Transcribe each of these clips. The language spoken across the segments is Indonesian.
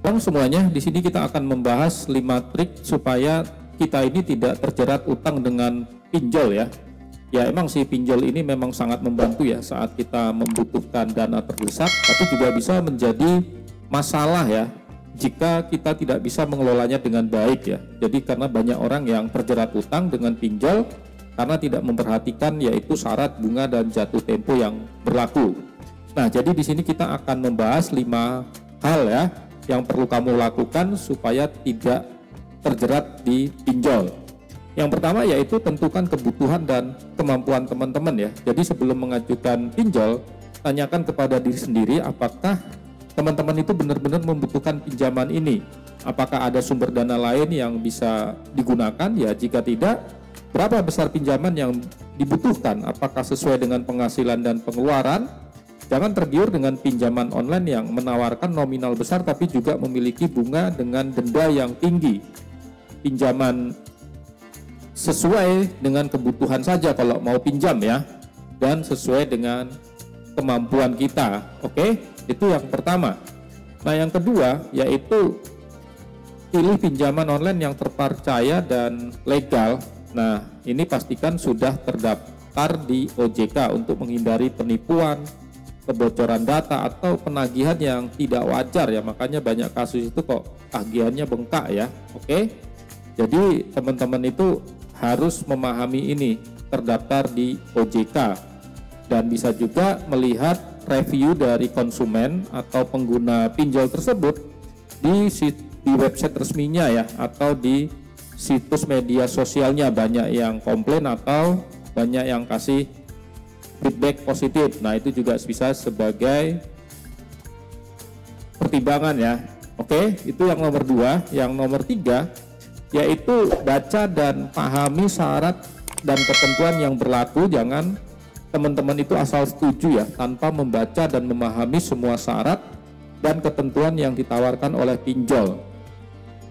Shalom semuanya, di sini kita akan membahas 5 trik supaya kita ini tidak terjerat utang dengan pinjol ya. Ya emang sih pinjol ini memang sangat membantu ya saat kita membutuhkan dana terdesak, tapi juga bisa menjadi masalah ya jika kita tidak bisa mengelolanya dengan baik ya. Jadi karena banyak orang yang terjerat utang dengan pinjol karena tidak memperhatikan yaitu syarat bunga dan jatuh tempo yang berlaku. Nah, jadi di sini kita akan membahas 5 hal ya yang perlu kamu lakukan supaya tidak terjerat di pinjol. Yang pertama yaitu tentukan kebutuhan dan kemampuan teman-teman ya. Jadi sebelum mengajukan pinjol, tanyakan kepada diri sendiri apakah teman-teman itu benar-benar membutuhkan pinjaman ini. Apakah ada sumber dana lain yang bisa digunakan? Ya, jika tidak, berapa besar pinjaman yang dibutuhkan? Apakah sesuai dengan penghasilan dan pengeluaran? Jangan tergiur dengan pinjaman online yang menawarkan nominal besar tapi juga memiliki bunga dengan denda yang tinggi. Pinjaman sesuai dengan kebutuhan saja kalau mau pinjam ya, dan sesuai dengan kemampuan kita. Oke, itu yang pertama. Nah, yang kedua yaitu pilih pinjaman online yang terpercaya dan legal. Nah, ini pastikan sudah terdaftar di OJK untuk menghindari penipuan, kebocoran data atau penagihan yang tidak wajar ya. Makanya banyak kasus itu kok tagihannya bengkak ya. Oke, jadi teman-teman itu harus memahami ini, terdaftar di OJK, dan bisa juga melihat review dari konsumen atau pengguna pinjol tersebut di website resminya ya, atau di situs media sosialnya. Banyak yang komplain atau banyak yang kasih feedback positif. Nah, itu juga bisa sebagai pertimbangan ya. Oke, itu yang nomor 2. Yang nomor 3 yaitu baca dan pahami syarat dan ketentuan yang berlaku. Jangan teman-teman itu asal setuju ya tanpa membaca dan memahami semua syarat dan ketentuan yang ditawarkan oleh pinjol.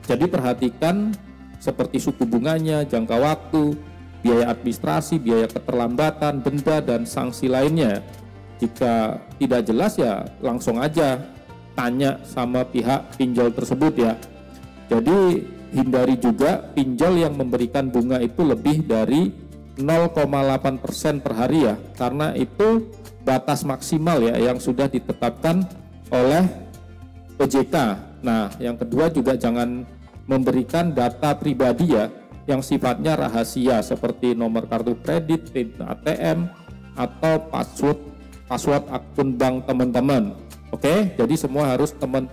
Jadi perhatikan seperti suku bunganya, jangka waktu, biaya administrasi, biaya keterlambatan, denda, dan sanksi lainnya. Jika tidak jelas ya langsung aja tanya sama pihak pinjol tersebut ya. Jadi hindari juga pinjol yang memberikan bunga itu lebih dari 0,8% per hari ya, karena itu batas maksimal ya yang sudah ditetapkan oleh OJK. Nah, yang kedua juga jangan memberikan data pribadi ya yang sifatnya rahasia seperti nomor kartu kredit, PIN ATM, atau password akun bank teman-teman. Oke, jadi semua harus teman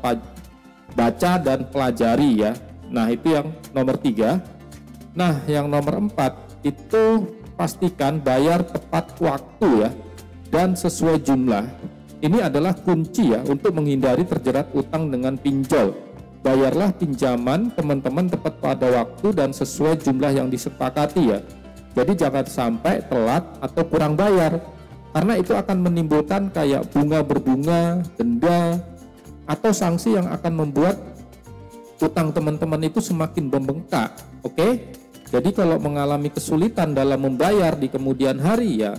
baca dan pelajari ya. Nah, itu yang nomor 3. Nah, yang nomor 4 itu pastikan bayar tepat waktu ya dan sesuai jumlah. Ini adalah kunci ya untuk menghindari terjerat utang dengan pinjol. Bayarlah pinjaman teman-teman tepat pada waktu dan sesuai jumlah yang disepakati ya. Jadi jangan sampai telat atau kurang bayar, karena itu akan menimbulkan kayak bunga berbunga, denda, atau sanksi yang akan membuat utang teman-teman itu semakin membengkak. Oke? Jadi kalau mengalami kesulitan dalam membayar di kemudian hari ya,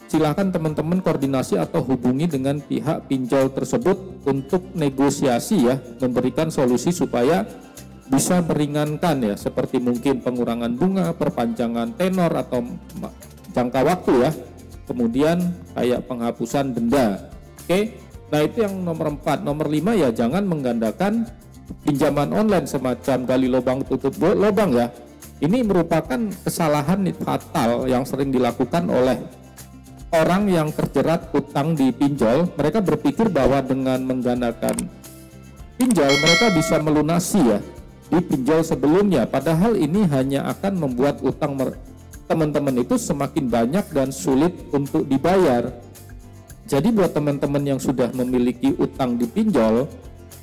silakan teman-teman koordinasi atau hubungi dengan pihak pinjol tersebut untuk negosiasi ya, memberikan solusi supaya bisa meringankan ya, seperti mungkin pengurangan bunga, perpanjangan tenor atau jangka waktu ya, kemudian kayak penghapusan denda. Oke, nah itu yang nomor 4. Nomor 5 ya, jangan menggandakan pinjaman online semacam gali lubang tutup lubang ya. Ini merupakan kesalahan fatal yang sering dilakukan oleh orang yang terjerat utang di pinjol. Mereka berpikir bahwa dengan menggandakan pinjol mereka bisa melunasi ya di pinjol sebelumnya, padahal ini hanya akan membuat utang teman-teman itu semakin banyak dan sulit untuk dibayar. Jadi buat teman-teman yang sudah memiliki utang di pinjol,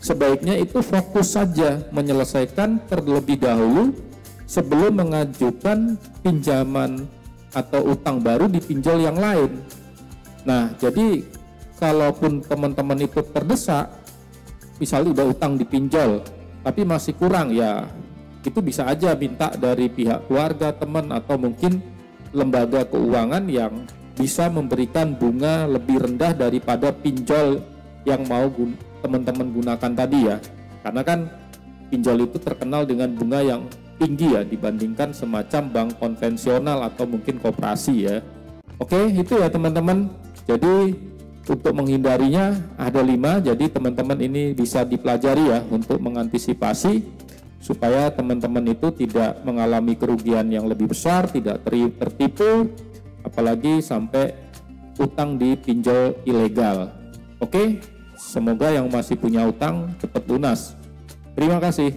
sebaiknya itu fokus saja menyelesaikan terlebih dahulu sebelum mengajukan pinjaman atau utang baru di pinjol yang lain. Nah, jadi kalaupun teman-teman itu terdesak, misalnya udah utang di pinjol tapi masih kurang ya, itu bisa aja minta dari pihak keluarga, teman, atau mungkin lembaga keuangan yang bisa memberikan bunga lebih rendah daripada pinjol yang mau teman-teman gunakan tadi ya. Karena kan pinjol itu terkenal dengan bunga yang tinggi ya dibandingkan semacam bank konvensional atau mungkin koperasi ya. Oke, itu ya teman-teman. Jadi untuk menghindarinya ada 5, jadi teman-teman ini bisa dipelajari ya untuk mengantisipasi supaya teman-teman itu tidak mengalami kerugian yang lebih besar, tidak tertipu, apalagi sampai utang di pinjol ilegal. Oke, semoga yang masih punya utang cepat lunas. Terima kasih.